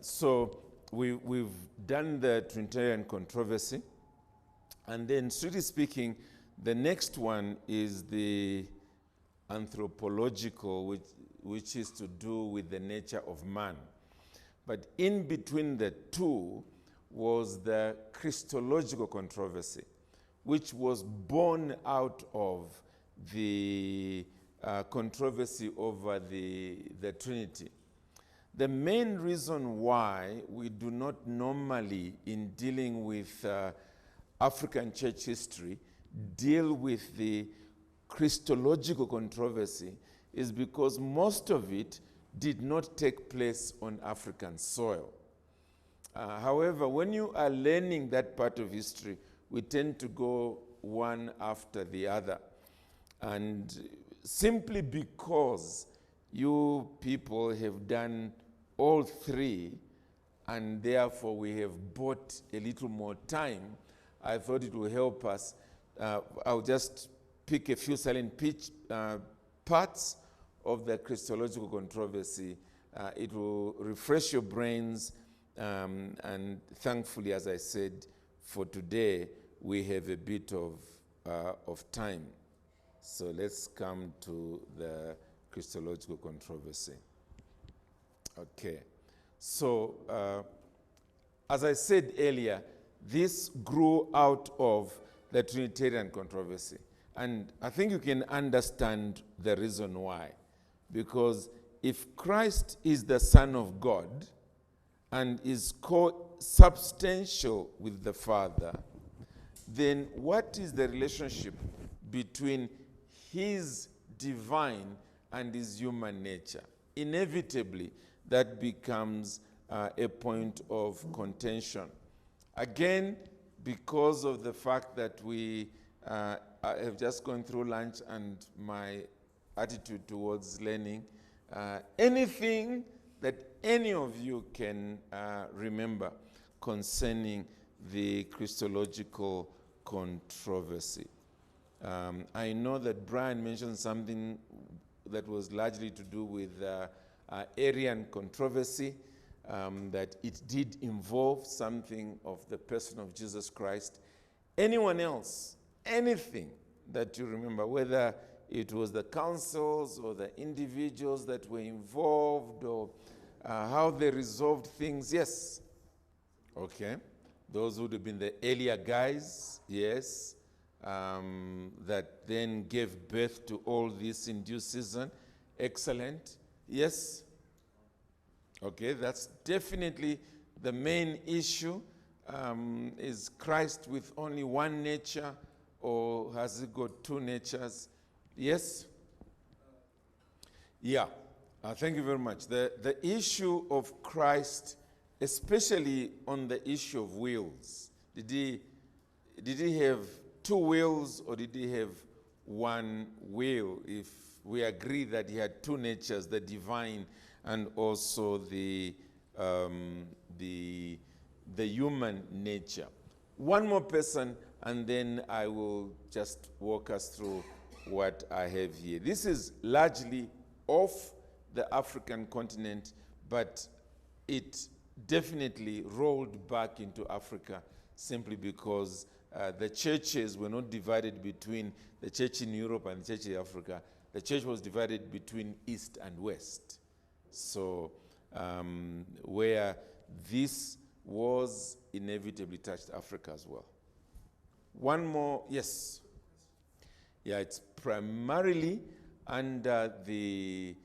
So we've done the Trinitarian controversy. And then, strictly speaking, the next one is the anthropological, which is to do with the nature of man. But in between the two was the christological controversy, which was born out of the controversy over the Trinity. The main reason why we do not normally, in dealing with African church history, deal with the christological controversy is because most of it did not take place on African soil. However, when you are learning that part of history, we tend to go one after the other. And simply because you people have done all three, and therefore we have bought a little more time, I thought it will help us. I'll just pick a few silent pitch parts of the christological controversy. It will refresh your brains, and thankfully, as I said, for today, we have a bit of time. So let's come to the christological controversy. Okay. So, as I said earlier, this grew out of the Trinitarian controversy. And I think you can understand the reason why. Because if Christ is the Son of God and is co-substantial with the Father, then what is the relationship between his divine and his human nature? Inevitably, that becomes a point of contention. Again, because of the fact that we have just gone through lunch and my attitude towards learning, anything that any of you can remember concerning the christological controversy. I know that Brian mentioned something that was largely to do with Arian controversy, that it did involve something of the person of Jesus Christ. Anyone else, anything that you remember, whether it was the councils or the individuals that were involved or how they resolved things? Yes. Okay. Those would have been the earlier guys, yes, that then gave birth to all this in due season. Excellent. Yes? Okay, that's definitely the main issue. Is Christ with only one nature, or has he got two natures? Yes? Yeah. Thank you very much. The issue of Christ, especially on the issue of wills, did he have two wills, or did he have one will? If we agree that he had two natures, the divine and also the human nature. One more person, and then I will just walk us through what I have here. This is largely off the African continent, but it definitely rolled back into Africa simply because the churches were not divided between the church in Europe and the church in Africa. The church was divided between East and West. So where this was inevitably touched Africa as well. One more, yes. Yeah, it's primarily under the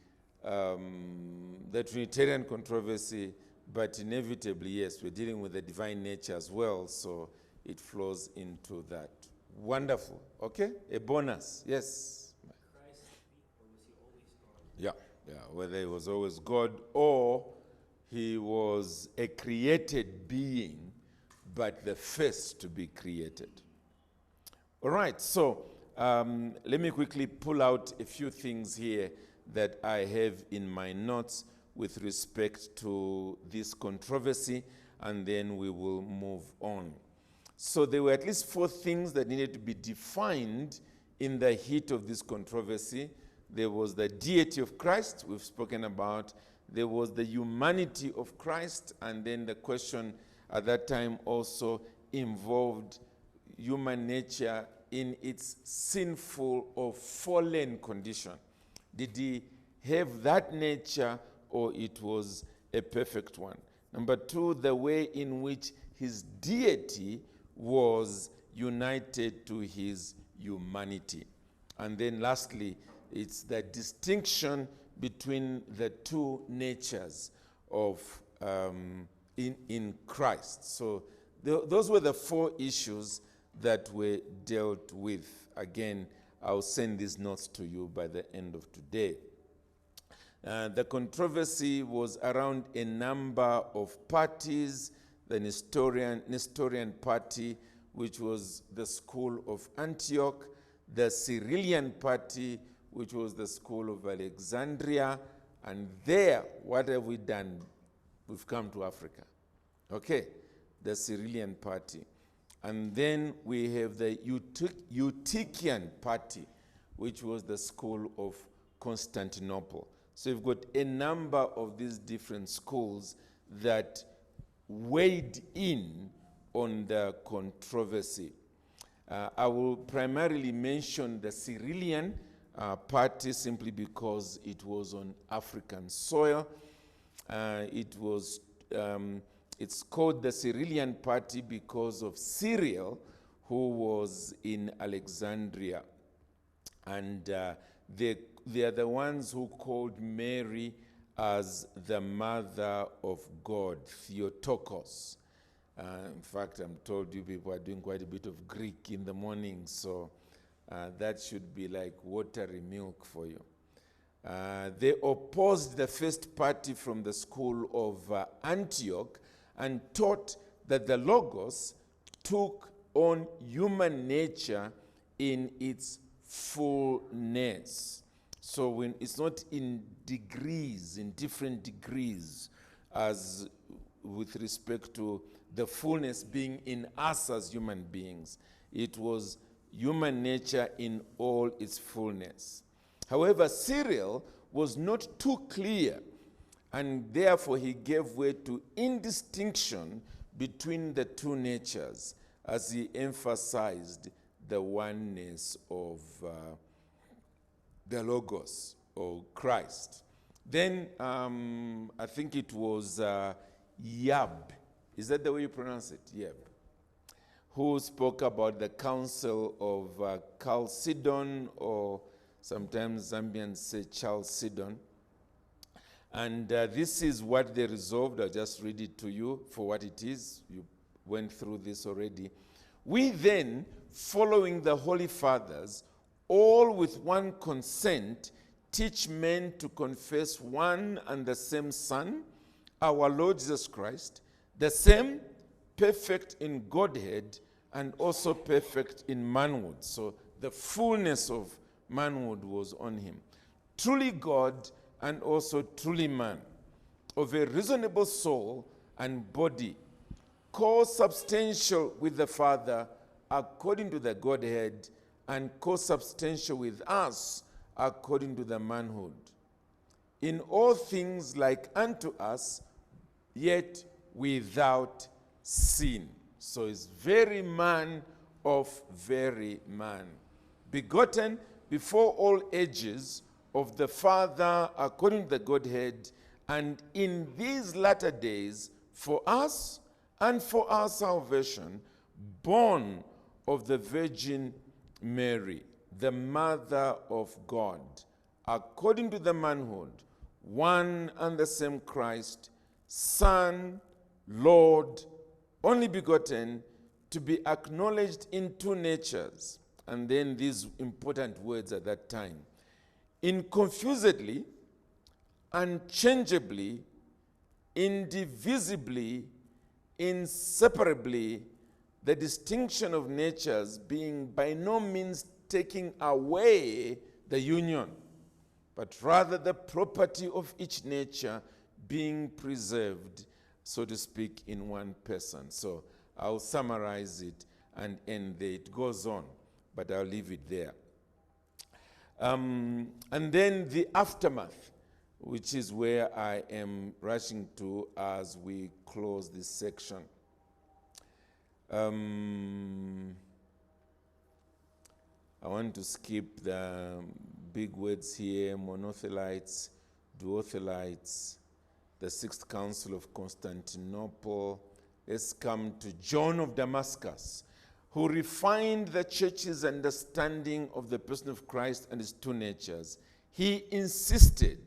Trinitarian controversy, but inevitably, yes, we're dealing with the divine nature as well, so it flows into that. Wonderful. Okay, a bonus. Yes. Christ, or was he always God? Yeah, whether he was always God or he was a created being, but the first to be created. All right, so let me quickly pull out a few things here that I have in my notes with respect to this controversy, and then we will move on. So there were at least 4 things that needed to be defined in the heat of this controversy. There was the deity of Christ, we've spoken about there was the humanity of Christ, and then the question at that time also involved human nature in its sinful or fallen condition. Did he have that nature, or it was a perfect one? Number two, the way in which his deity was united to his humanity. And then lastly, it's the distinction between the two natures of in Christ. So those were the four issues that were dealt with. Again, I'll send these notes to you by the end of today. The controversy was around a number of parties. The Nestorian party, which was the school of Antioch, the Cyrillian party, which was the school of Alexandria, and there, what have we done? We've come to Africa. Okay, the Cyrillian party. And then we have the Eutychian party, which was the school of Constantinople. So you've got a number of these different schools that weighed in on the controversy. I will primarily mention the Cyrillian party simply because it was on African soil. It's called the Cyrillian party because of Cyril, who was in Alexandria. And they are the ones who called Mary as the mother of God, Theotokos. In fact, I'm told you people are doing quite a bit of Greek in the morning, so that should be like watery milk for you. They opposed the first party from the school of Antioch and taught that the Logos took on human nature in its fullness. So when it's not in degrees, in different degrees, as with respect to the fullness being in us as human beings. It was human nature in all its fullness. However, Cyril was not too clear, and therefore he gave way to indistinction between the two natures as he emphasized the oneness of the Logos, or Christ. Then I think it was Yab, is that the way you pronounce it? Yab, who spoke about the Council of Chalcedon, or sometimes Zambians say Chalcedon. And this is what they resolved. I'll just read it to you for what it is. You went through this already. We then, following the Holy Fathers, all with one consent, teach men to confess one and the same Son, our Lord Jesus Christ, the same, perfect in Godhead and also perfect in manhood. So the fullness of manhood was on him. Truly God and also truly man, of a reasonable soul and body, co-substantial with the Father according to the Godhead, and co-substantial with us according to the manhood. In all things like unto us, yet without sin. So he's very man of very man. Begotten before all ages of the Father according to the Godhead, and in these latter days for us and for our salvation, born of the Virgin Mary, the mother of God, according to the manhood, one and the same Christ, Son, Lord, only begotten, to be acknowledged in two natures. And then these important words at that time: inconfusedly, unchangeably, indivisibly, inseparably, the distinction of natures being by no means taking away the union, but rather the property of each nature being preserved, so to speak, in one person. So I'll summarize it and end there. It goes on, but I'll leave it there. And then the aftermath. which is where I am rushing to as we close this section. I want to skip the big words here: monothelites, duothelites, the Sixth Council of Constantinople. Let's come to John of Damascus, who refined the church's understanding of the person of Christ and his two natures. He insisted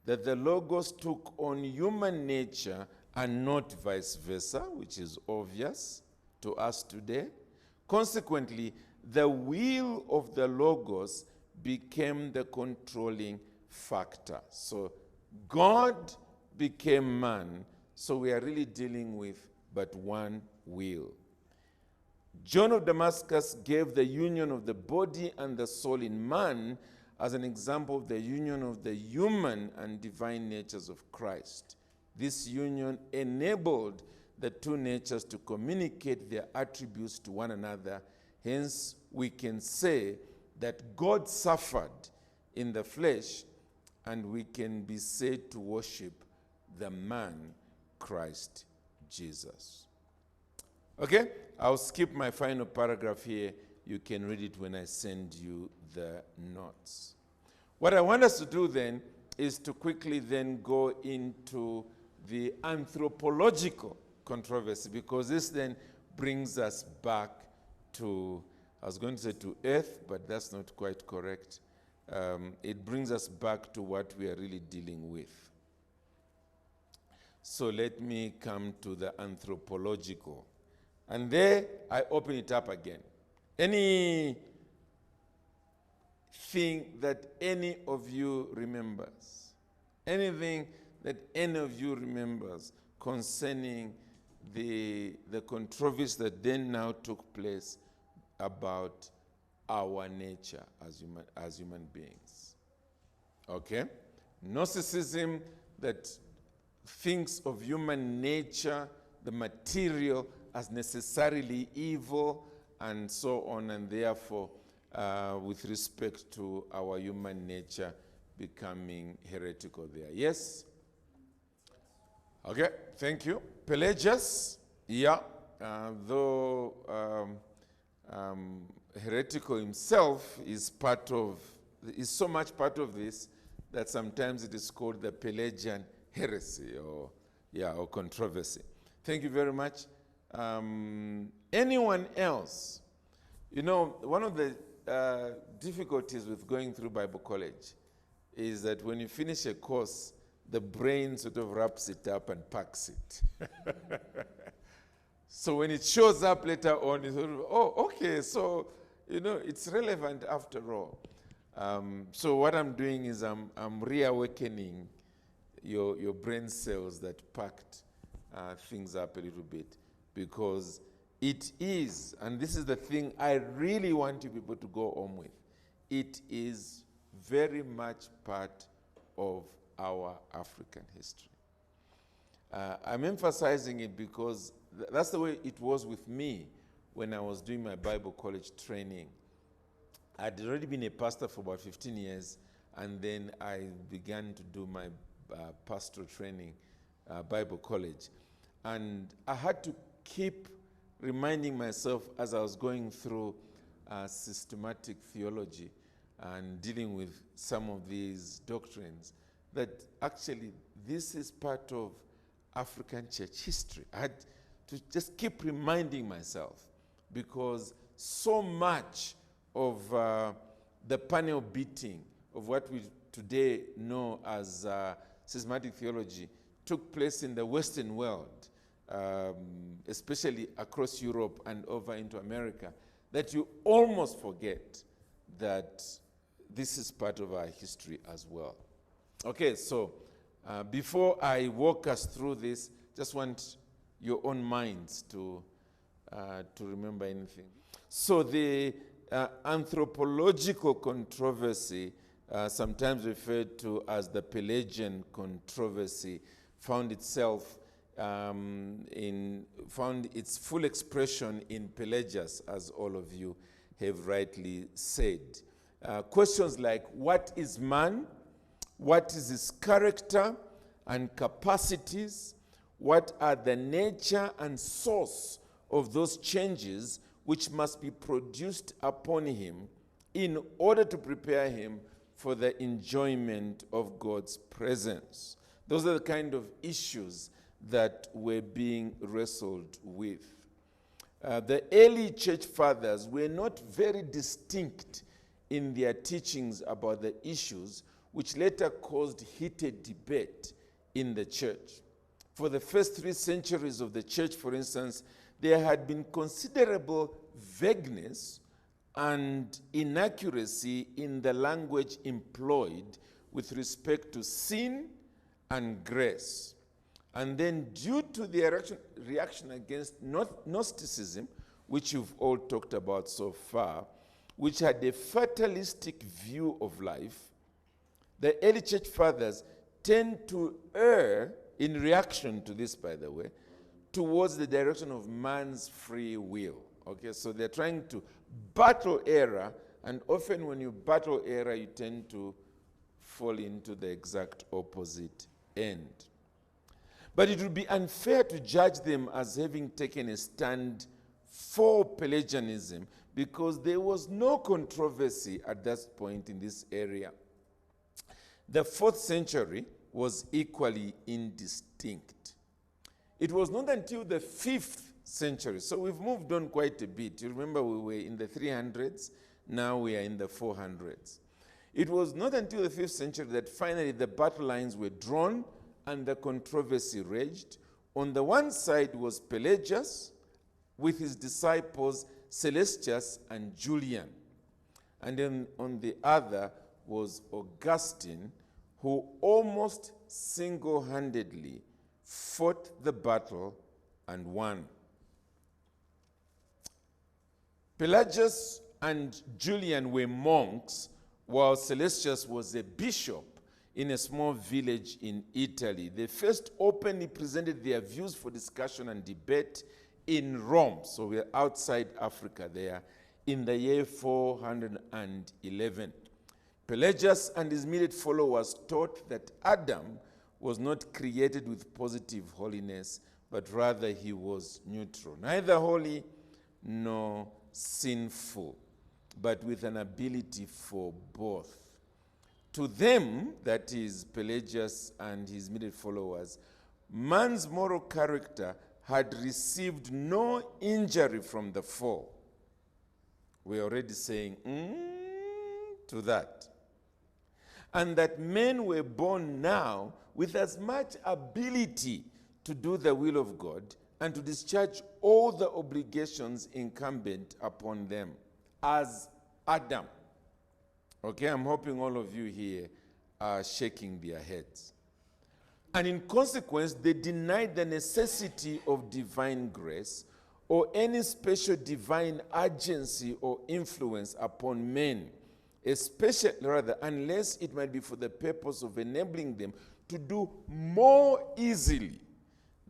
that the Logos took on human nature and not vice versa, which is obvious to us today. Consequently, the will of the Logos became the controlling factor. So God became man, so we are really dealing with but one will. John of Damascus gave the union of the body and the soul in man as an example of the union of the human and divine natures of Christ. This union enabled the two natures to communicate their attributes to one another. Hence, we can say that God suffered in the flesh, and we can be said to worship the man, Christ Jesus. Okay, I'll skip my final paragraph here. You can read it when I send you the notes. What I want us to do then is to quickly then go into the anthropological controversy, because this then brings us back to, I was going to say to earth, but that's not quite correct. It brings us back to what we are really dealing with. So let me come to the anthropological. And there I open it up again. Anything that any of you remembers, anything that any of you remembers concerning the controversy that then now took place about our nature as human beings. Okay? Gnosticism that thinks of human nature, the material, as necessarily evil, and so on, and therefore, with respect to our human nature, becoming heretical there. Yes? Okay, thank you. Pelagius, yeah, though heretical himself is so much part of this that sometimes it is called the Pelagian heresy or controversy. Thank you very much. Anyone else? You know, one of the difficulties with going through Bible college is that when you finish a course, the brain sort of wraps it up and packs it. So when it shows up later on, you sort of, oh, okay, so, you know, it's relevant after all. So what I'm doing is I'm reawakening your brain cells that packed things up a little bit, because it is, and this is the thing I really want you people to go home with, it is very much part of our African history. I'm emphasizing it because that's the way it was with me when I was doing my Bible college training. I'd already been a pastor for about 15 years, and then I began to do my pastoral training, Bible college. And I had to keep reminding myself as I was going through systematic theology and dealing with some of these doctrines that actually this is part of African church history. I had to just keep reminding myself, because so much of the panel beating of what we today know as systematic theology took place in the Western world, especially across Europe and over into America, that you almost forget that this is part of our history as well. Okay, so before I walk us through this, just want your own minds to remember anything. So the anthropological controversy, sometimes referred to as the Pelagian controversy, found its full expression in Pelagius, as all of you have rightly said. Questions like, what is man? what is his character and capacities, what are the nature and source of those changes which must be produced upon him in order to prepare him for the enjoyment of God's presence. Those are the kind of issues that were being wrestled with. The early church fathers were not very distinct in their teachings about the issues, which later caused heated debate in the church. For the first 3 centuries of the church, for instance, there had been considerable vagueness and inaccuracy in the language employed with respect to sin and grace. And then due to the reaction against Gnosticism, which you've all talked about so far, which had a fatalistic view of life, the early church fathers tend to err, in reaction to this, by the way, towards the direction of man's free will. Okay, so they're trying to battle error, and often when you battle error, you tend to fall into the exact opposite end. But it would be unfair to judge them as having taken a stand for Pelagianism, because there was no controversy at that point in this area. The 4th century was equally indistinct. It was not until the 5th century, so we've moved on quite a bit. You remember we were in the 300s, now we are in the 400s. It was not until the 5th century that finally the battle lines were drawn and the controversy raged. On the one side was Pelagius with his disciples Celestius and Julian. And then on the other was Augustine, who almost single-handedly fought the battle and won. Pelagius and Julian were monks, while Celestius was a bishop in a small village in Italy. They first openly presented their views for discussion and debate in Rome, so we're outside Africa there, in the year 411. Pelagius and his immediate followers taught that Adam was not created with positive holiness, but rather he was neutral, neither holy nor sinful, but with an ability for both. To them, that is Pelagius and his immediate followers, man's moral character had received no injury from the fall. We're already saying to that. And that men were born now with as much ability to do the will of God and to discharge all the obligations incumbent upon them as Adam. Okay, I'm hoping all of you here are shaking their heads. And in consequence, they denied the necessity of divine grace or any special divine agency or influence upon men, especially, rather, unless it might be for the purpose of enabling them to do more easily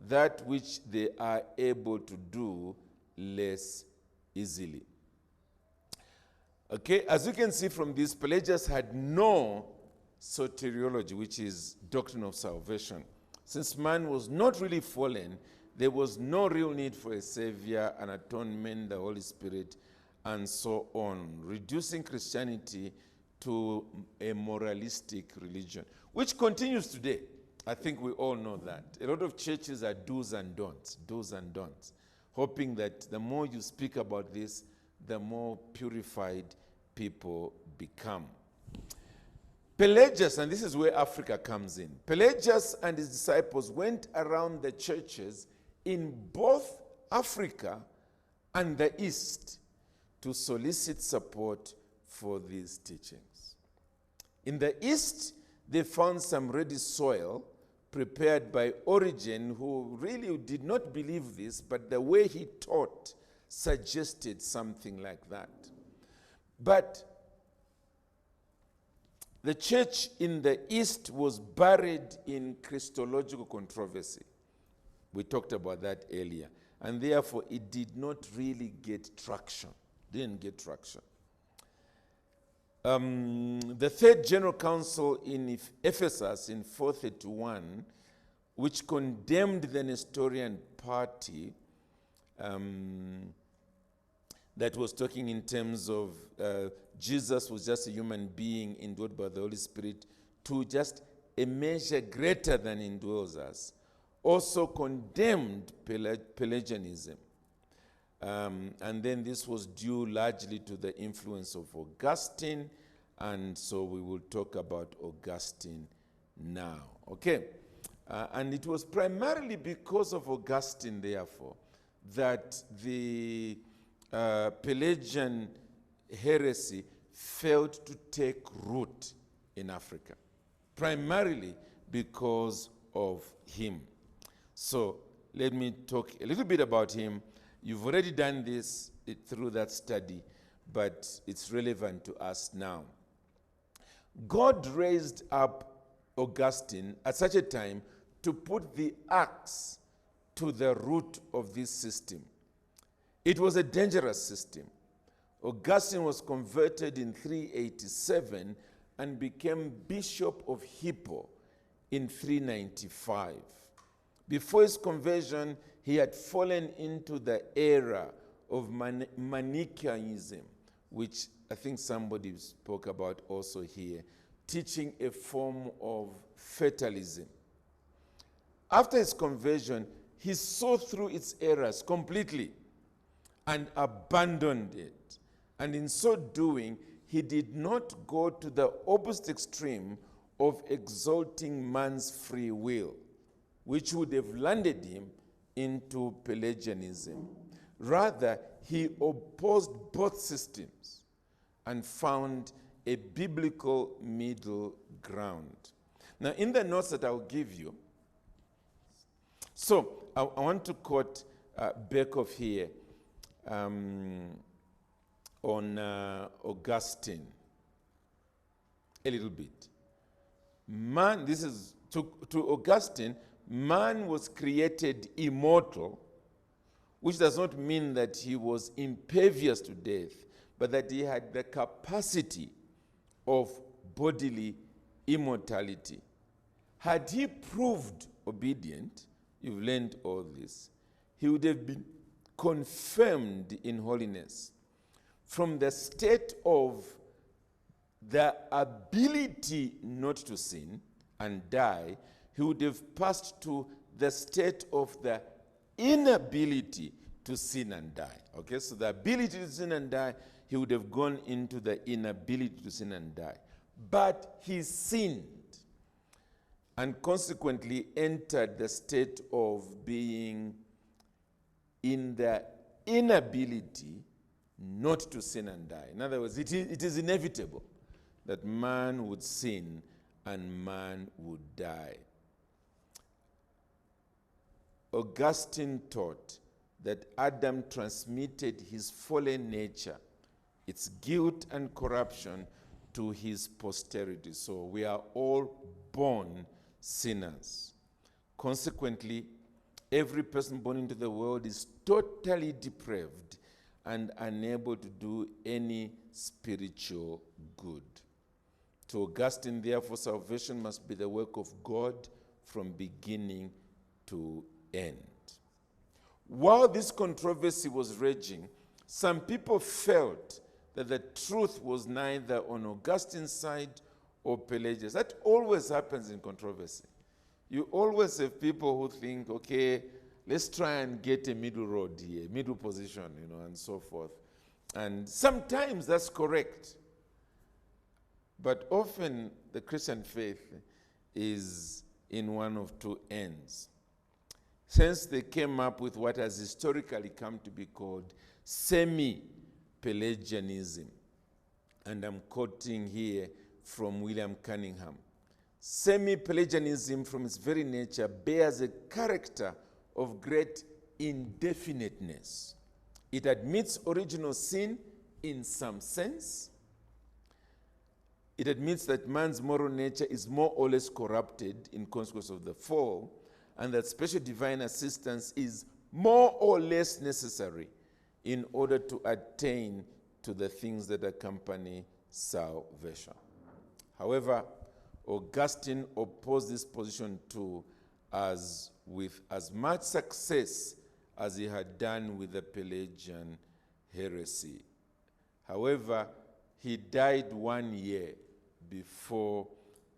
that which they are able to do less easily. Okay, as you can see from this, Pelagius had no soteriology, which is doctrine of salvation. Since man was not really fallen, there was no real need for a savior, an atonement, the Holy Spirit, and so on, reducing Christianity to a moralistic religion, which continues today. I think we all know that. A lot of churches are do's and don'ts, hoping that the more you speak about this, the more purified people become. Pelagius, and this is where Africa comes in, Pelagius and his disciples went around the churches in both Africa and the East to solicit support for these teachings. In the East, they found some ready soil prepared by Origen, who really did not believe this, but the way he taught suggested something like that. But the church in the East was buried in Christological controversy. We talked about that earlier. And therefore, it did not really get traction. Didn't get traction. The Third General Council in Ephesus in 431, which condemned the Nestorian party, that was talking in terms of Jesus was just a human being indwelt by the Holy Spirit, to just a measure greater than indwells us, also condemned Pelagianism. And then this was due largely to the influence of Augustine, and so we will talk about Augustine now. Okay? And it was primarily because of Augustine, therefore, that the Pelagian heresy failed to take root in Africa, primarily because of him. So let me talk a little bit about him. You've already done this through that study, but it's relevant to us now. God raised up Augustine at such a time to put the axe to the root of this system. It was a dangerous system. Augustine was converted in 387 and became Bishop of Hippo in 395. Before his conversion, he had fallen into the era of Manichaeism, which I think somebody spoke about also here, teaching a form of fatalism. After his conversion, he saw through its errors completely and abandoned it. And in so doing, he did not go to the opposite extreme of exalting man's free will, which would have landed him into Pelagianism. Rather, he opposed both systems and found a biblical middle ground. Now, in the notes that I'll give you, so I want to quote Beckhoff here on Augustine a little bit. Man, this is to Augustine, man was created immortal, which does not mean that he was impervious to death, but that he had the capacity of bodily immortality. Had he proved obedient, you've learned all this, he would have been confirmed in holiness. From the state of the ability not to sin and die, he would have passed to the state of the inability to sin and die. Okay, so the ability to sin and die, he would have gone into the inability to sin and die. But he sinned and consequently entered the state of being in the inability not to sin and die. In other words, it is inevitable that man would sin and man would die. Augustine taught that Adam transmitted his fallen nature, its guilt and corruption, to his posterity. So we are all born sinners. Consequently, every person born into the world is totally depraved and unable to do any spiritual good. To Augustine, therefore, salvation must be the work of God from beginning to end. While this controversy was raging, some people felt that the truth was neither on Augustine's side or Pelagius. That always happens in controversy. You always have people who think, okay, let's try and get a middle road here, middle position, and so forth. And sometimes that's correct. But often the Christian faith is in one of two ends. Since they came up with what has historically come to be called semi-Pelagianism. And I'm quoting here from William Cunningham. Semi-Pelagianism, from its very nature, bears a character of great indefiniteness. It admits original sin in some sense. It admits that man's moral nature is more or less corrupted in consequence of the fall, and that special divine assistance is more or less necessary in order to attain to the things that accompany salvation. However, Augustine opposed this position with as much success as he had done with the Pelagian heresy. However, he died 1 year before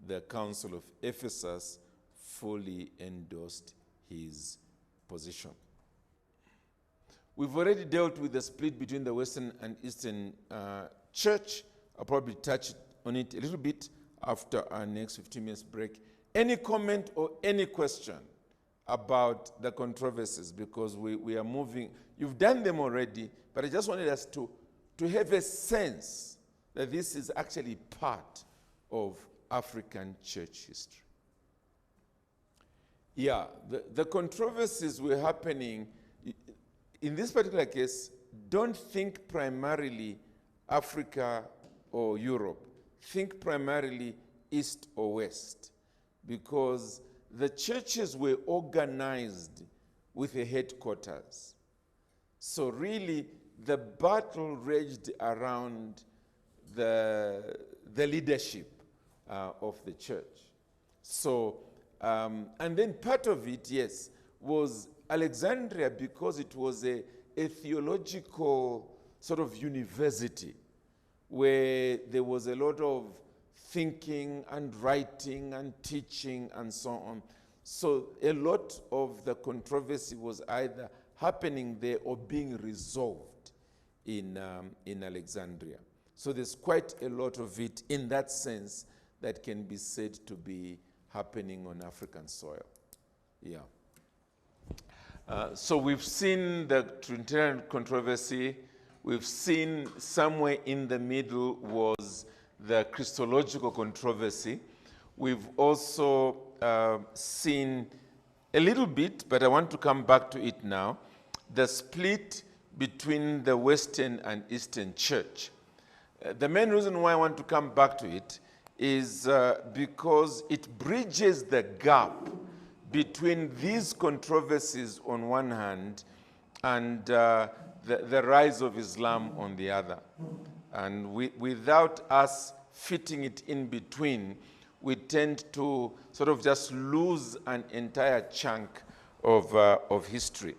the Council of Ephesus fully endorsed his position. We've already dealt with the split between the Western and Eastern Church. I'll probably touch on it a little bit after our next 15 minutes break. Any comment or any question about the controversies, because we are moving. You've done them already, but I just wanted us to have a sense that this is actually part of African church history. Yeah, the controversies were happening. In this particular case, don't think primarily Africa or Europe. Think primarily East or West, because the churches were organized with a headquarters. So really, the battle raged around the leadership of the church. So, and then part of it, yes, was Alexandria, because it was a theological sort of university where there was a lot of thinking and writing and teaching and so on. So a lot of the controversy was either happening there or being resolved in Alexandria. So there's quite a lot of it in that sense that can be said to be happening on African soil. Yeah. So we've seen the Trinitarian controversy. We've seen somewhere in the middle was the Christological controversy. We've also seen a little bit, but I want to come back to it now, the split between the Western and Eastern Church. The main reason why I want to come back to it is because it bridges the gap between these controversies on one hand and the rise of Islam on the other. And without us fitting it in between, we tend to sort of just lose an entire chunk of history.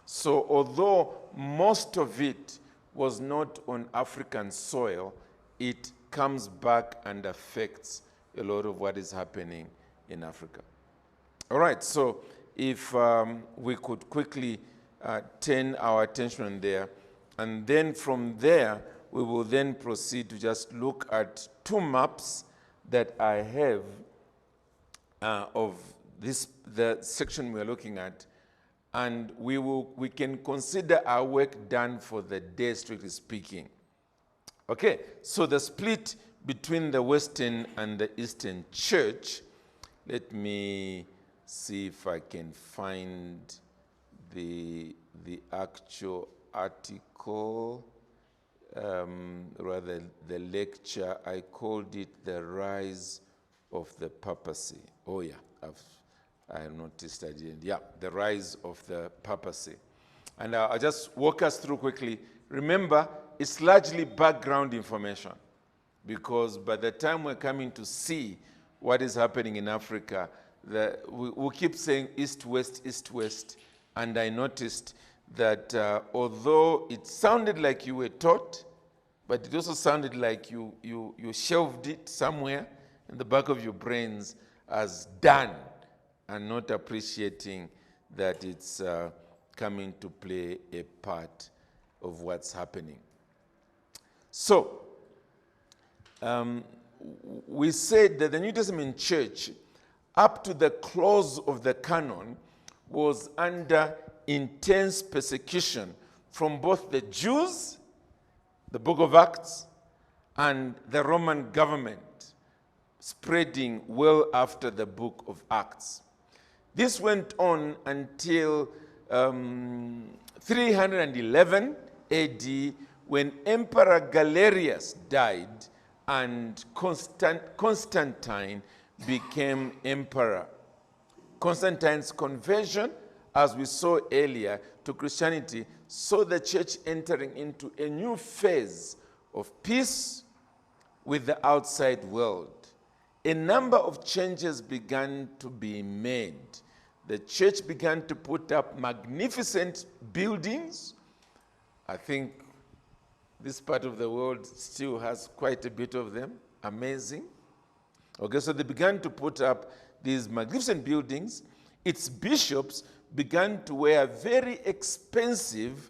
So although most of it was not on African soil, it comes back and affects a lot of what is happening in Africa. All right, so if we could quickly turn our attention there, and then from there, we will then proceed to just look at two maps that I have of the section we're looking at, and we can consider our work done for the day, strictly speaking. Okay, so the split between the Western and the Eastern Church, let me see if I can find the actual article, rather the lecture. I called it The Rise of the Papacy. Oh yeah, I noticed I didn't. Yeah, The Rise of the Papacy. And I'll just walk us through quickly. Remember, it's largely background information, because by the time we're coming to see what is happening in Africa, we keep saying East-West, East-West, and I noticed that although it sounded like you were taught, but it also sounded like you shelved it somewhere in the back of your brains as done, and not appreciating that it's coming to play a part of what's happening. So, we said that the New Testament church, up to the close of the canon, was under intense persecution from both the Jews, the book of Acts, and the Roman government, spreading well after the book of Acts. This went on until 311 AD, when Emperor Galerius died and Constantine became emperor. Constantine's conversion, as we saw earlier, to Christianity, saw the church entering into a new phase of peace, with the outside world. A number of changes began to be made. The church began to put up magnificent buildings. I think this part of the world still has quite a bit of them. Amazing. Okay, so they began to put up these magnificent buildings. Its bishops began to wear very expensive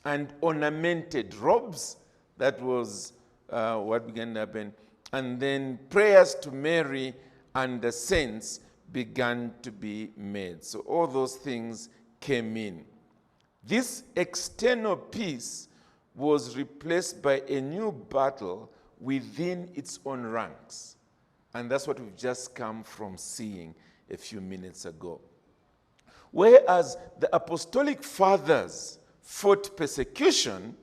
and ornamented robes. That was what began to happen. And then prayers to Mary and the saints began to be made. So all those things came in. This external peace was replaced by a new battle within its own ranks. And that's what we've just come from seeing a few minutes ago. Whereas the apostolic fathers fought persecution,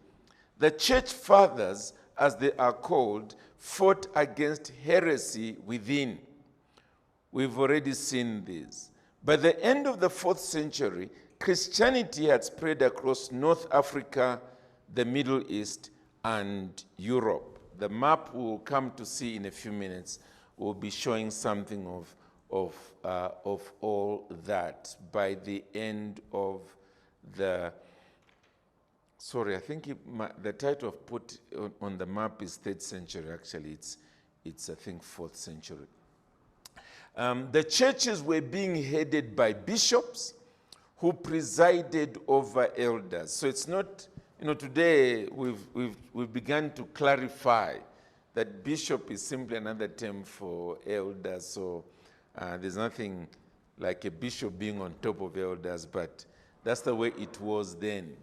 the church fathers, as they are called, fought against heresy within. We've already seen this. By the end of the 4th century, Christianity had spread across North Africa, the Middle East, and Europe. The map we'll come to see in a few minutes will be showing something of all that by the end of the... Sorry, I think the title I've put on the map is 3rd century. Actually, it's I think 4th century. The churches were being headed by bishops who presided over elders. So it's not, today we've begun to clarify that bishop is simply another term for elders. So there's nothing like a bishop being on top of elders, but that's the way it was then.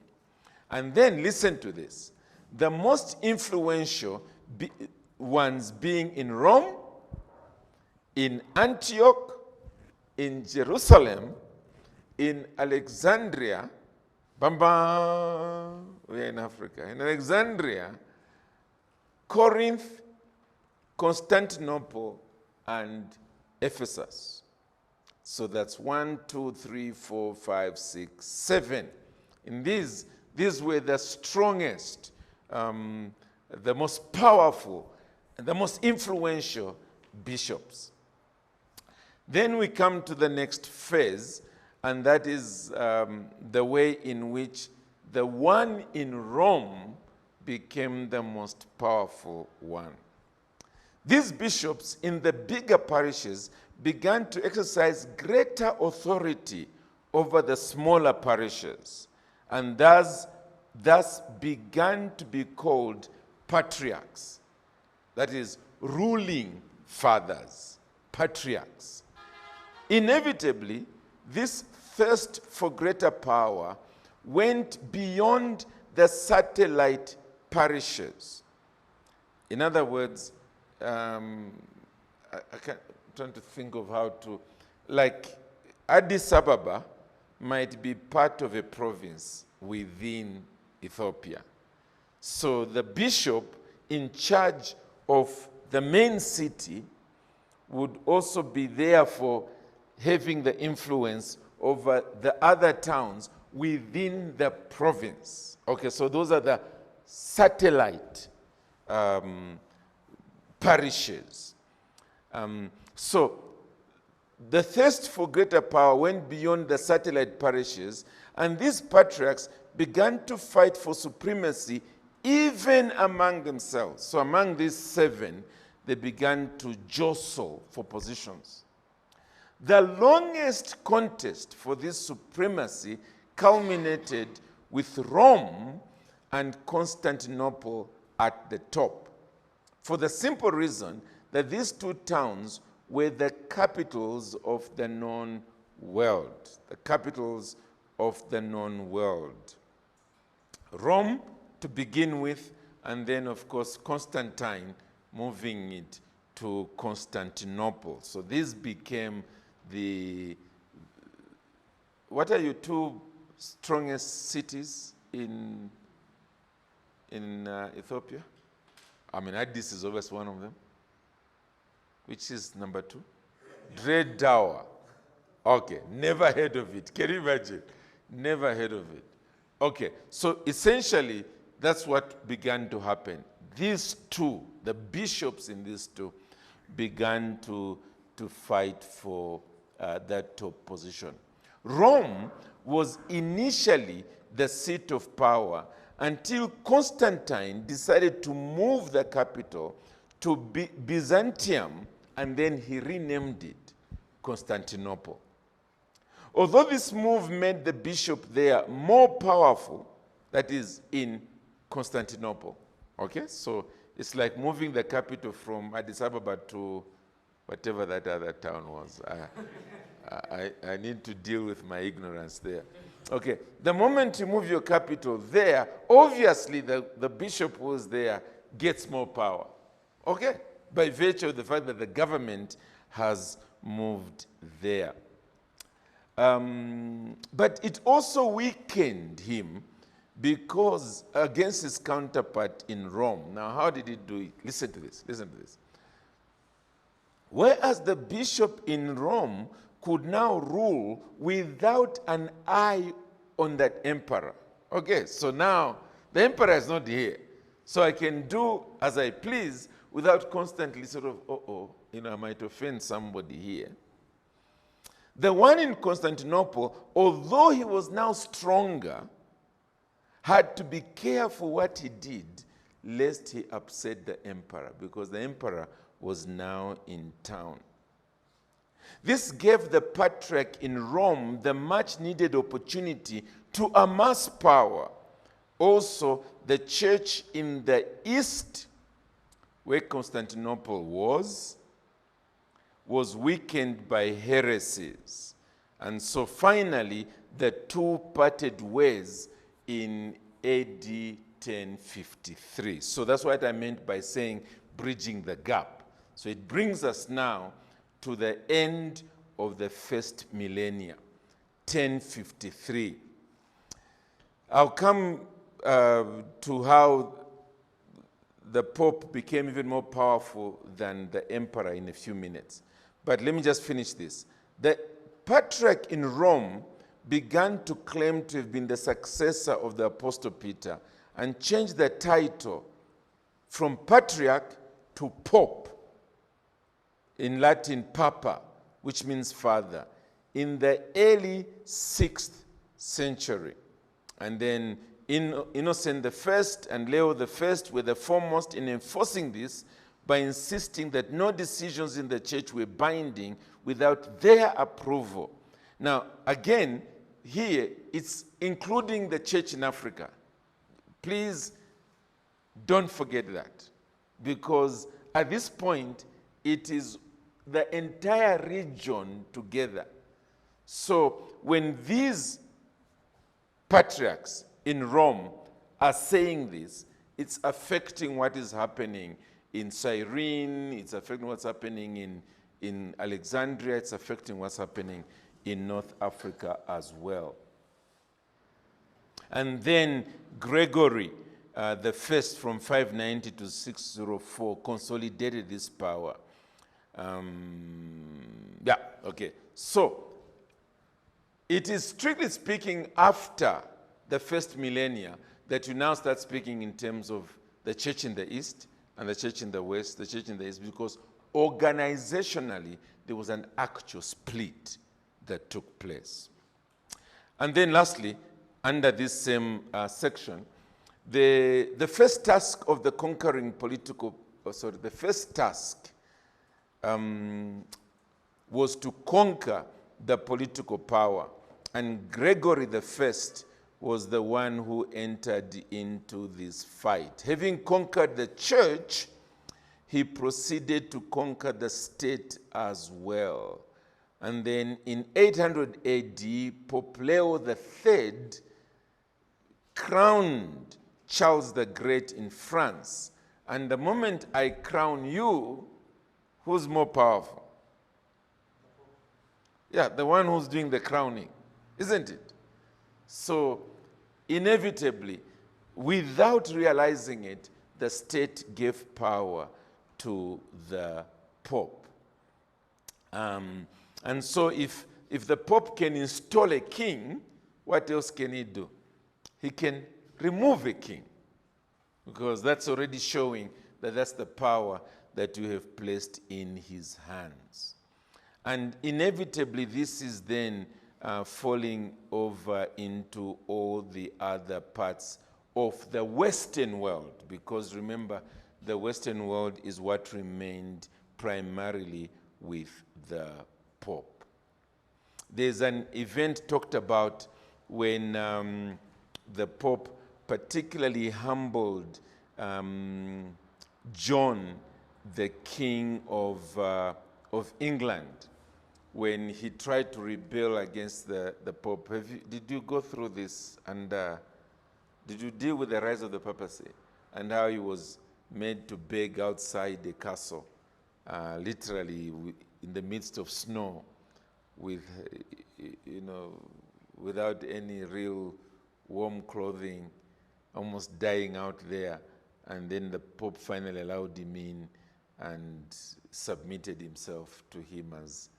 And then listen to this. The most influential ones being in Rome, in Antioch, in Jerusalem, in Alexandria, we're in Africa, in Alexandria, Corinth, Constantinople, and Ephesus. So that's 1, 2, 3, 4, 5, 6, 7. In these were the strongest, the most powerful, and the most influential bishops. Then we come to the next phase, and that is the way in which the one in Rome became the most powerful one. These bishops in the bigger parishes began to exercise greater authority over the smaller parishes, and thus began to be called patriarchs. That is, ruling fathers, patriarchs. Inevitably, this thirst for greater power went beyond the satellite parishes. In other words, I'm trying to think of how to, like Addis Ababa might be part of a province within Ethiopia. So the bishop in charge of the main city would also be therefore having the influence over the other towns within the province. Okay, so those are the satellite parishes. So the thirst for greater power went beyond the satellite parishes, and these patriarchs began to fight for supremacy even among themselves. So among these 7, they began to jostle for positions. The longest contest for this supremacy culminated with Rome and Constantinople at the top, for the simple reason that these two towns were the capitals of the known world, the capitals of the known world. Rome to begin with, and then of course Constantine moving it to Constantinople. So this became what are your 2 strongest cities in Ethiopia? I mean, Addis is always one of them. Which is number 2? Dread Tower. Okay, never heard of it. Can you imagine? Never heard of it. Okay, so essentially, that's what began to happen. these two, the bishops in these two, began to fight for that top position. Rome was initially the seat of power until Constantine decided to move the capital to Byzantium, and then he renamed it Constantinople. Although this move made the bishop there more powerful, that is, in Constantinople. Okay, so it's like moving the capital from Addis Ababa to whatever that other town was. I need to deal with my ignorance there. Okay, the moment you move your capital there, obviously the bishop who was there gets more power. Okay, by virtue of the fact that the government has moved there. But it also weakened him because against his counterpart in Rome. Now, how did he do it? Listen to this, listen to this. Whereas the bishop in Rome could now rule without an eye on that emperor. Okay, so now the emperor is not here. So I can do as I please without constantly sort of, I might offend somebody here. The one in Constantinople, although he was now stronger, had to be careful what he did, lest he upset the emperor, because the emperor was now in town. This gave the patriarch in Rome the much-needed opportunity to amass power. Also, the church in the east, where Constantinople was weakened by heresies. And so finally, the two parted ways in AD 1053. So that's what I meant by saying bridging the gap. So it brings us now to the end of the first millennia, 1053. I'll come to how the Pope became even more powerful than the emperor in a few minutes. But let me just finish this. The patriarch in Rome began to claim to have been the successor of the Apostle Peter and changed the title from patriarch to pope, in Latin papa, which means father, in the early 6th century. And then Innocent I and Leo I were the foremost in enforcing this by insisting that no decisions in the church were binding without their approval. Now, again, here, it's including the church in Africa. Please don't forget that, because at this point, it is the entire region together. So when these patriarchs in Rome are saying this, it's affecting what is happening in Cyrene, it's affecting what's happening in Alexandria, it's affecting what's happening in North Africa as well. And then Gregory the first from 590 to 604 consolidated this power. So it is strictly speaking after the first millennia that you now start speaking in terms of the church in the east and the church in the west, the church in the east, because organizationally there was an actual split that took place. And then lastly, under this same section, the first task of the conquering the first task was to conquer the political power. And Gregory the First was the one who entered into this fight. Having conquered the church, he proceeded to conquer the state as well. And then in 800 AD, Pope Leo III crowned Charles the Great in France. And the moment I crown you, who's more powerful? Yeah, the one who's doing the crowning, isn't it? So inevitably, without realizing it, the state gave power to the Pope. And so if the Pope can install a king, what else can he do? He can remove a king. because that's already showing that that's the power that you have placed in his hands. And inevitably, this is then falling over into all the other parts of the Western world, because remember, the Western world is what remained primarily with the Pope. There's an event talked about when the Pope particularly humbled John, the King of England, when he tried to rebel against the Pope. Did you go through this? And did you deal with the rise of the papacy and how he was made to beg outside the castle, literally in the midst of snow, with, without any real warm clothing, almost dying out there, and then the Pope finally allowed him in and submitted himself to him as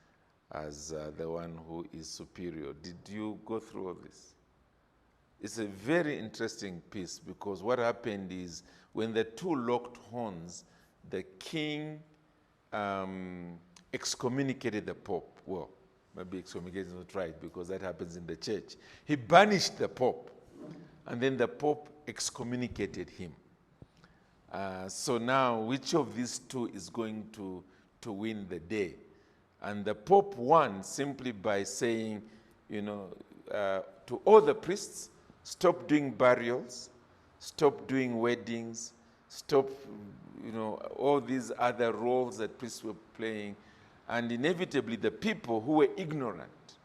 the one who is superior. Did you go through all this? It's a very interesting piece, because what happened is when the two locked horns, the king excommunicated the Pope. Well, maybe excommunicated is not right, because that happens in the church. He banished the Pope, and then the Pope excommunicated him. So now, which of these two is going to win the day? And the Pope won simply by saying, to all the priests, stop doing burials, stop doing weddings, stop, all these other roles that priests were playing. And inevitably, the people who were ignorant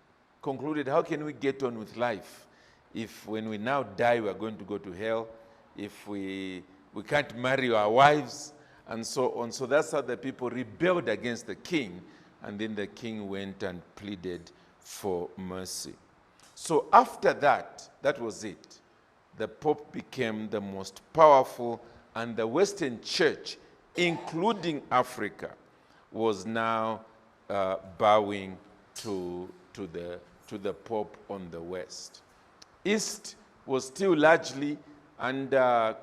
concluded, how can we get on with life if when we now die, we are going to go to hell, if we can't marry our wives, and so on. So that's how the people rebelled against the king, and then the king went and pleaded for mercy. So after that, that was it. The Pope became the most powerful, and the Western Church, including Africa, was now bowing to the Pope on the West. East was still largely under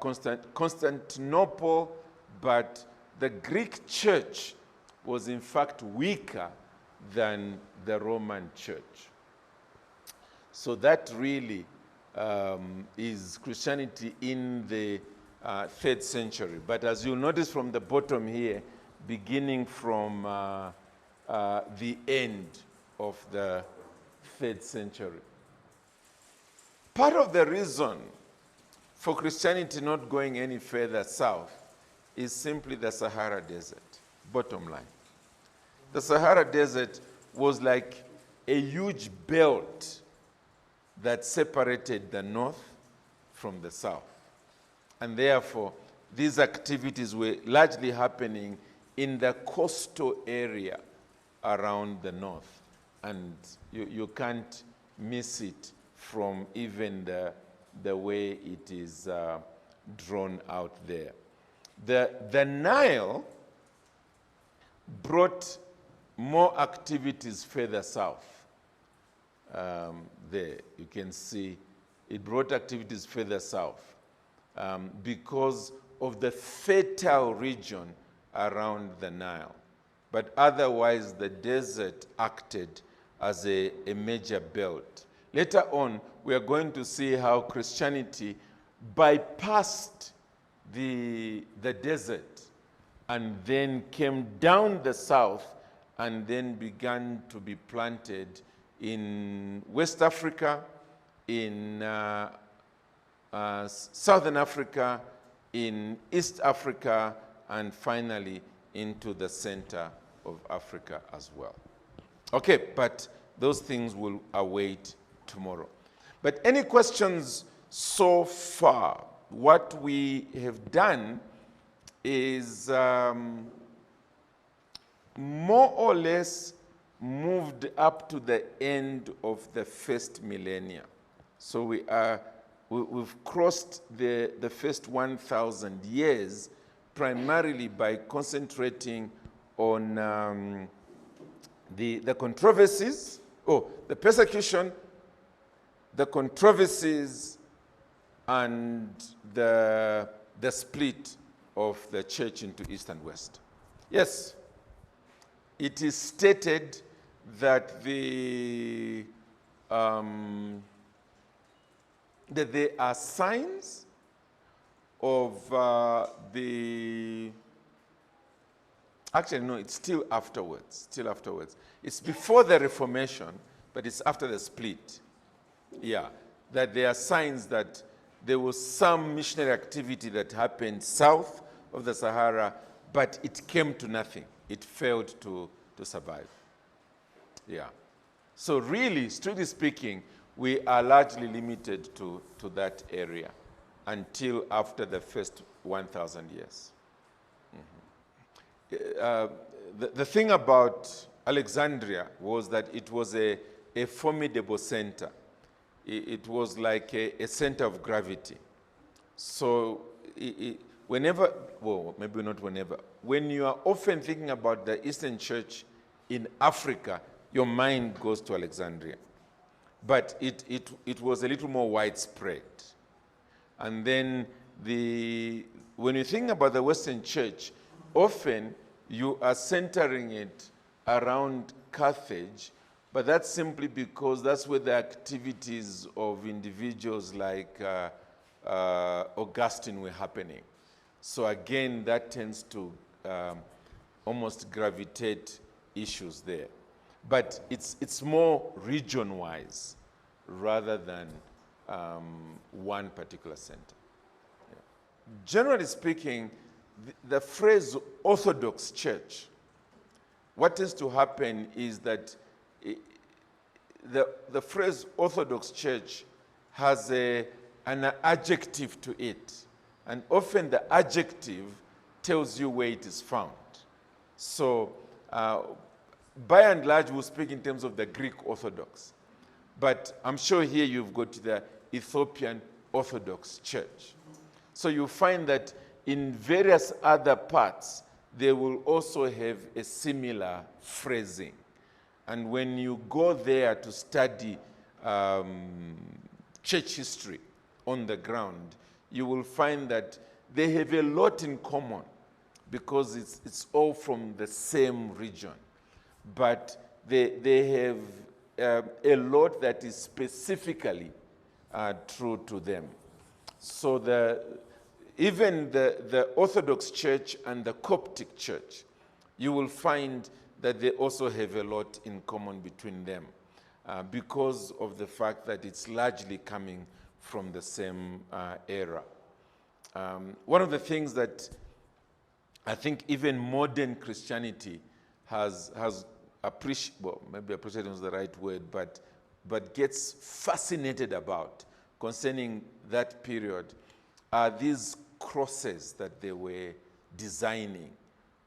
Constantinople, but the Greek Church was in fact weaker than the Roman Church. So that really is Christianity in the 3rd century. But as you'll notice from the bottom here, beginning from the end of the 3rd century. Part of the reason for Christianity not going any further south is simply the Sahara Desert, bottom line. The Sahara Desert was like a huge belt that separated the north from the south. And therefore, these activities were largely happening in the coastal area around the north. And you can't miss it from even the way it is drawn out there. The Nile brought more activities further south. There, you can see it brought activities further south because of the fertile region around the Nile. But otherwise, the desert acted as a major belt. Later on, we are going to see how Christianity bypassed the desert and then came down the south and then began to be planted in West Africa, in Southern Africa, in East Africa, and finally into the center of Africa as well. Okay, but those things will await tomorrow. But any questions so far? What we have done is more or less moved up to the end of the first millennia. So we've crossed the first 1,000 years primarily by concentrating on the controversies, the persecution, the controversies, and the the split of the church into East and West. Yes, it is stated that that there are signs of actually no, it's still afterwards, It's before the Reformation, but it's after the split. Yeah, that there are signs that there was some missionary activity that happened south of the Sahara, but it came to nothing. It failed to survive. Yeah. So really, strictly speaking, we are largely limited to that area until after the first 1,000 years. The thing about Alexandria was that it was a formidable center. It was like a center of gravity. So whenever, well, maybe not whenever, when you are often thinking about the Eastern Church in Africa, your mind goes to Alexandria. But it was a little more widespread. And then when you think about the Western Church, often you are centering it around Carthage, but that's simply because that's where the activities of individuals like Augustine were happening. So again, that tends to almost gravitate issues there. But it's more region-wise rather than one particular center. Yeah. Generally speaking, the phrase Orthodox Church, what tends to happen is that the phrase Orthodox Church has an adjective to it. And often the adjective tells you where it is found. So by and large, we'll speak in terms of the Greek Orthodox. But I'm sure here you've got the Ethiopian Orthodox Church. So you find that in various other parts, they will also have a similar phrasing. And when you go there to study church history on the ground, you will find that they have a lot in common because it's all from the same region. But they have a lot that is specifically true to them. So even the Orthodox Church and the Coptic Church, you will find that they also have a lot in common between them because of the fact that it's largely coming from the same era. One of the things that I think even modern Christianity has appreciated, well, maybe appreciated is the right word, but gets fascinated about concerning that period are these crosses that they were designing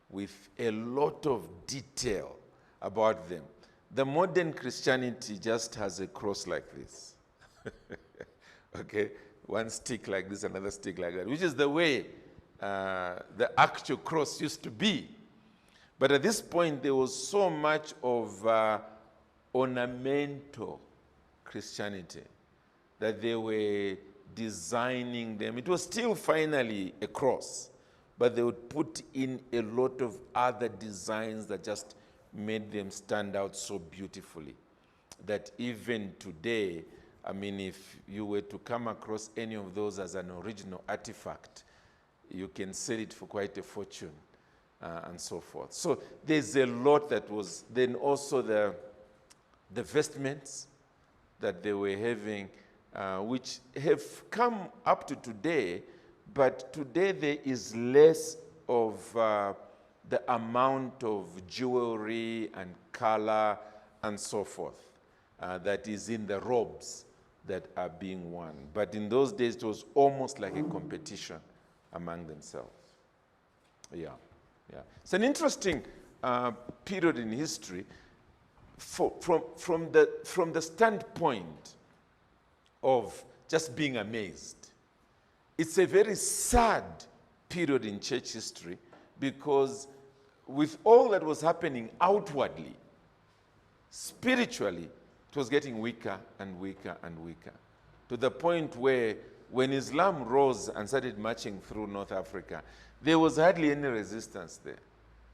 with a lot of detail about them. The modern Christianity just has a cross like this. Okay? One stick like this, another stick like that, which is the way the actual cross used to be. But at this point, there was so much of ornamental Christianity that they were designing them. It was still finally a cross, but they would put in a lot of other designs that just made them stand out so beautifully that even today, I mean, if you were to come across any of those as an original artifact, you can sell it for quite a fortune and so forth. So there's a lot that was, then also the vestments that they were having, which have come up to today, but today there is less of the amount of jewelry and color and so forth that is in the robes that are being worn. But in those days, it was almost like a competition among themselves. Yeah, yeah. It's an interesting period in history from the standpoint of just being amazed. It's a very sad period in church history because with all that was happening outwardly, spiritually, it was getting weaker and weaker and weaker, to the point where when Islam rose and started marching through North Africa, there was hardly any resistance there,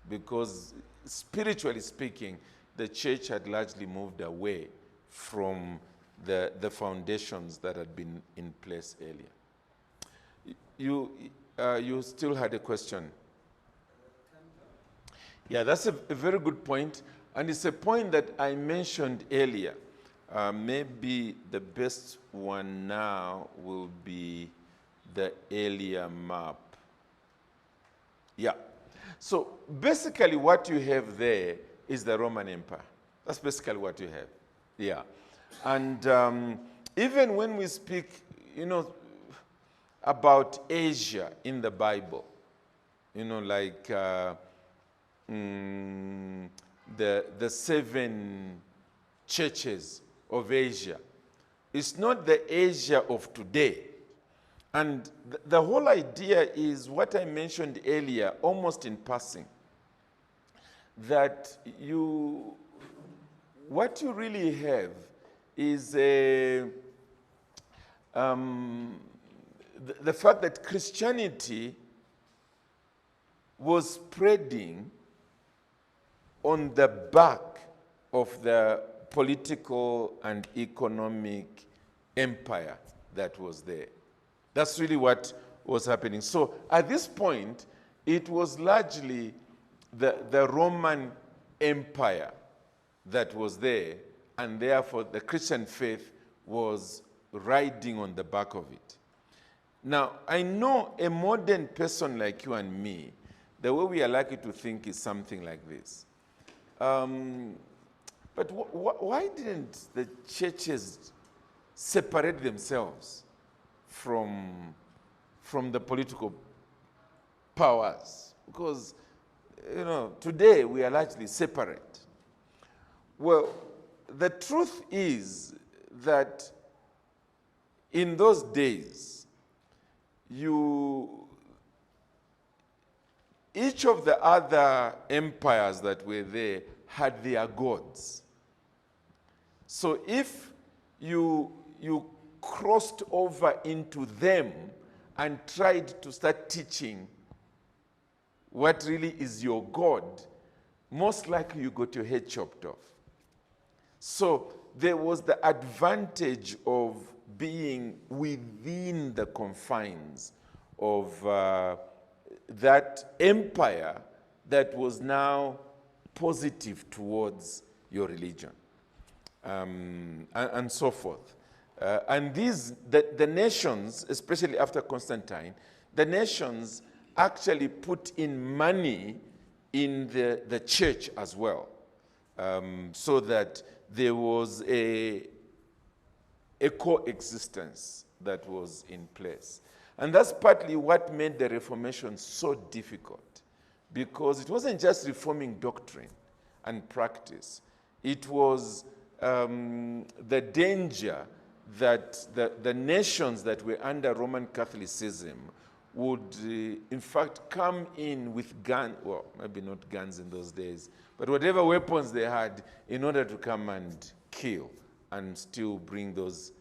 because spiritually speaking, the church had largely moved away from the foundations that had been in place earlier. You still had a question? Yeah, that's a very good point, and it's a point that I mentioned earlier. Maybe the best one now will be the earlier map. Yeah. So basically what you have there is the Roman Empire. That's basically what you have. Yeah. And even when we speak, about Asia in the Bible, like the 7 churches of Asia, it's not the Asia of today. And the whole idea is what I mentioned earlier, almost in passing, that what you really have is the fact that Christianity was spreading on the back of the political and economic empire that was there. That's really what was happening. So at this point, it was largely the Roman Empire that was there, and therefore the Christian faith was riding on the back of it. Now, I know a modern person like you and me, the way we are likely to think is something like this. But why didn't the churches separate themselves from the political powers? Because, today we are largely separate. Well, the truth is that in those days, each of the other empires that were there had their gods. So if you crossed over into them and tried to start teaching what really is your God, most likely you got your head chopped off. So there was the advantage of being within the confines of that empire that was now positive towards your religion, and so forth. And the nations, especially after Constantine, the nations actually put in money in the church as well, so that there was a coexistence that was in place. And that's partly what made the Reformation so difficult, because it wasn't just reforming doctrine and practice. It was the danger that the nations that were under Roman Catholicism would, in fact, come in with guns, well, maybe not guns in those days, but whatever weapons they had in order to come and kill and still bring those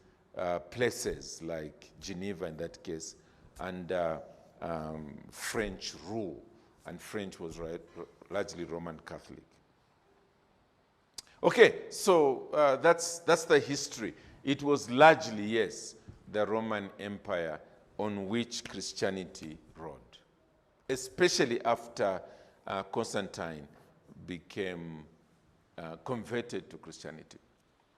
places like Geneva in that case under French rule. And French was largely Roman Catholic. Okay, so that's the history. It was largely, yes, the Roman Empire on which Christianity rode, especially after Constantine became converted to Christianity.